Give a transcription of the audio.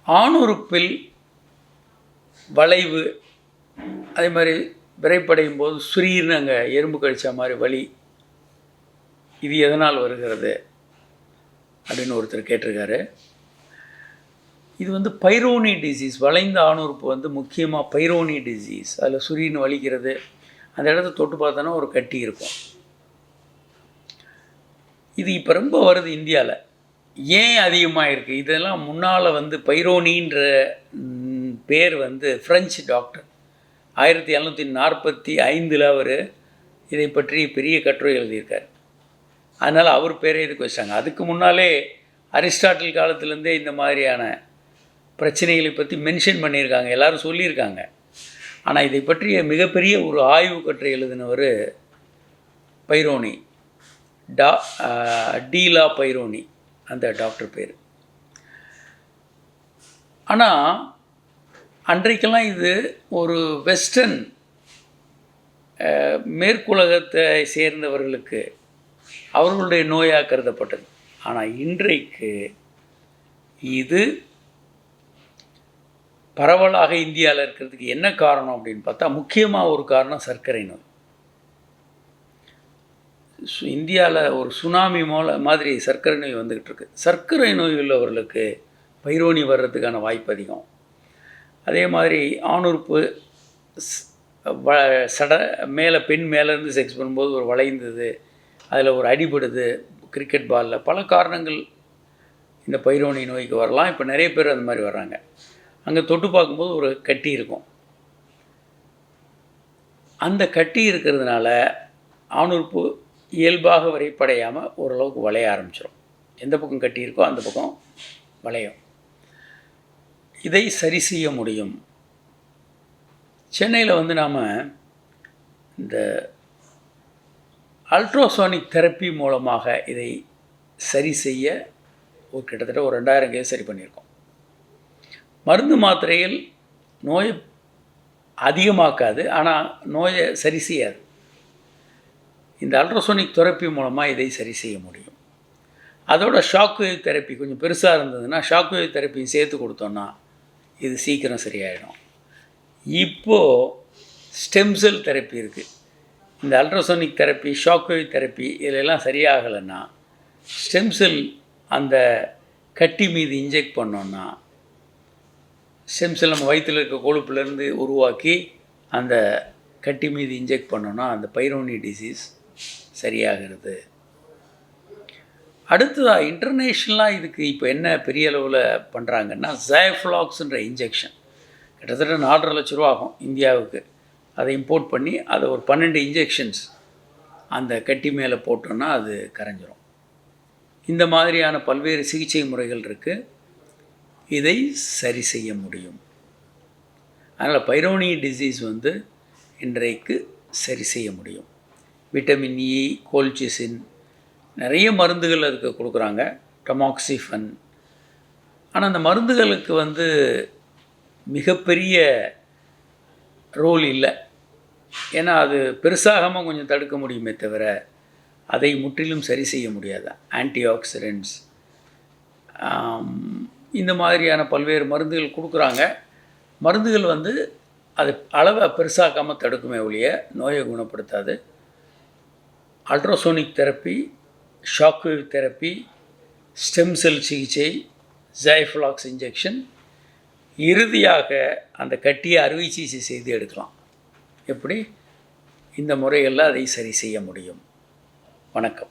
ஆணுறுப்பில் வளைவு, அதே மாதிரி விரைப்படையும் போது சுரீர்னு அங்கே எறும்பு கடித்த மாதிரி வலி, இது எதனால் வருகிறது அப்படின்னு ஒருத்தர் கேட்டிருக்காரு. இது வந்து பைரோனி டிசீஸ். வளைந்த ஆணுறுப்பு முக்கியமாக பைரோனி டிசீஸ். அதில் சுரீர்னு வலிக்கிறது, அந்த இடத்த தொட்டு பார்த்தோன்னா ஒரு கட்டி இருக்கும். இது இப்போ ரொம்ப வருது இந்தியாவில். ஏன் அதிகமாக இருக்குது? இதெல்லாம் முன்னால் பைரோனின்ற பேர் ஃப்ரெஞ்சு டாக்டர் 1745 அவர் இதை பற்றி பெரிய கட்டுரை எழுதியிருக்கார். அதனால் அவர் பேரே இதுக்கு வச்சாங்க. அதுக்கு முன்னாலே அரிஸ்டாட்டில் காலத்துலேருந்தே இந்த மாதிரியான பிரச்சனைகளை பற்றி மென்ஷன் பண்ணியிருக்காங்க, எல்லோரும் சொல்லியிருக்காங்க. ஆனால் இதை பற்றிய மிகப்பெரிய ஒரு ஆய்வு கட்டுரை எழுதினவர் பைரோனி, டீலா பைரோனி அந்த டாக்டர் பேர். ஆனால் அன்றைக்கெல்லாம் இது ஒரு வெஸ்டர்ன் மேற்குலகத்தை சேர்ந்தவர்களுக்கு அவர்களுடைய நோயாக கருதப்பட்டது. ஆனால் இன்றைக்கு இது பரவலாக இந்தியாவில் இருக்கிறதுக்கு என்ன காரணம் அப்படின்னு பார்த்தா, முக்கியமாக ஒரு காரணம் சர்க்கரை நோய். இந்தியாவில் ஒரு சுனாமி மாதிரி சர்க்கரை நோய் வந்துக்கிட்டு இருக்கு. சர்க்கரை நோய் உள்ளவர்களுக்கு பைரோனி வர்றதுக்கான வாய்ப்பு அதிகம். அதே மாதிரி ஆணுறுப்பு மேலே பெண் மேலேருந்து செக்ஸ் பண்ணும்போது ஒரு வளைந்தது, அதில் ஒரு அடிபடுது கிரிக்கெட் பாலில், பல காரணங்கள் இந்த பைரோனி நோய்க்கு வரலாம். இப்போ நிறைய பேர் அந்த மாதிரி வர்றாங்க. அங்கே தொட்டு பார்க்கும்போது ஒரு கட்டி இருக்கும். அந்த கட்டி இருக்கிறதுனால ஆணுறுப்பு இயல்பாக விரைப்படையாமல் ஓரளவுக்கு வளைய ஆரம்பிச்சிடும். எந்த பக்கம் கட்டி இருக்கோ அந்த பக்கம் வளையும். இதை சரி செய்ய முடியும். சென்னையில் நாம் இந்த அல்ட்ராசோனிக் தெரப்பி மூலமாக இதை சரி செய்ய கிட்டத்தட்ட ஒரு 2000 கேஸ் சரி பண்ணியிருக்கோம். மருந்து மாத்திரைகள் நோயை அதிகமாக்காது, ஆனால் நோயை சரி செய்யாது. இந்த அல்ட்ராசோனிக் தெரப்பி மூலமாக இதை சரி செய்ய முடியும். அதோட ஷாக் வேவ் தெரப்பி கொஞ்சம் பெருசாக இருந்ததுன்னா ஷாக் வேவ் தெரப்பியும் சேர்த்து கொடுத்தோன்னா இது சீக்கிரம் சரியாயிடும். இப்போது ஸ்டெம் செல் தெரப்பி இருக்குது. இந்த ultrasonic therapy, shock wave therapy இதிலெல்லாம் சரியாகலைன்னா ஸ்டெம் செல் அந்த கட்டி மீது இன்ஜெக்ட் பண்ணோன்னா, ஸ்டெம் செல் நம்ம வயிற்றில் இருக்க கொழுப்புலேருந்து உருவாக்கி அந்த கட்டி மீது இன்ஜெக்ட் பண்ணோன்னா அந்த பைரோனி டிசீஸ் சரியாகிறது. அடுத்ததாக இன்டர்நேஷ்னலாக இதுக்கு இப்போ என்ன பெரிய அளவில் பண்ணுறாங்கன்னா, ஜாஃப்ளாக்ஸ்ன்ற இன்ஜெக்ஷன் கிட்டத்தட்ட 4.5 லட்ச ரூபா ஆகும் இந்தியாவுக்கு. அதை இம்போர்ட் பண்ணி அதை ஒரு 12 இன்ஜெக்ஷன்ஸ் அந்த கட்டி மேலே போட்டோன்னா அது கரைஞ்சிரும். இந்த மாதிரியான பல்வேறு சிகிச்சை முறைகள் இருக்குது. இதை சரி செய்ய முடியும். அதனால் பைரோனி டிசீஸ் இன்றைக்கு சரி செய்ய முடியும். விட்டமின் இ, கோல்சிசின், நிறைய மருந்துகள் அதுக்கு கொடுக்குறாங்க, டமாக்சிஃபன். ஆனால் அந்த மருந்துகளுக்கு மிகப்பெரிய ரோல் இல்லை. ஏன்னா அது பெருசாகாமல் கொஞ்சம் தடுக்க முடியுமே தவிர அதை முற்றிலும் சரி செய்ய முடியாது. ஆன்டி ஆக்சிடென்ட்ஸ் இந்த மாதிரியான பல்வேறு மருந்துகள் கொடுக்குறாங்க. மருந்துகள் அது அளவை பெருசாக்காமல் தடுக்குமே ஒழிய நோயை குணப்படுத்தாது. Ultrasonic therapy, shockwave therapy, stem cell சிகிச்சை, ஜாஃப்ளாக்ஸ் இன்ஜெக்ஷன், இறுதியாக அந்த கட்டியை அறுவை சிகிச்சை செய்து எடுக்கலாம். எப்படி? இந்த முறைகளில் அதை சரி செய்ய முடியும். வணக்கம்.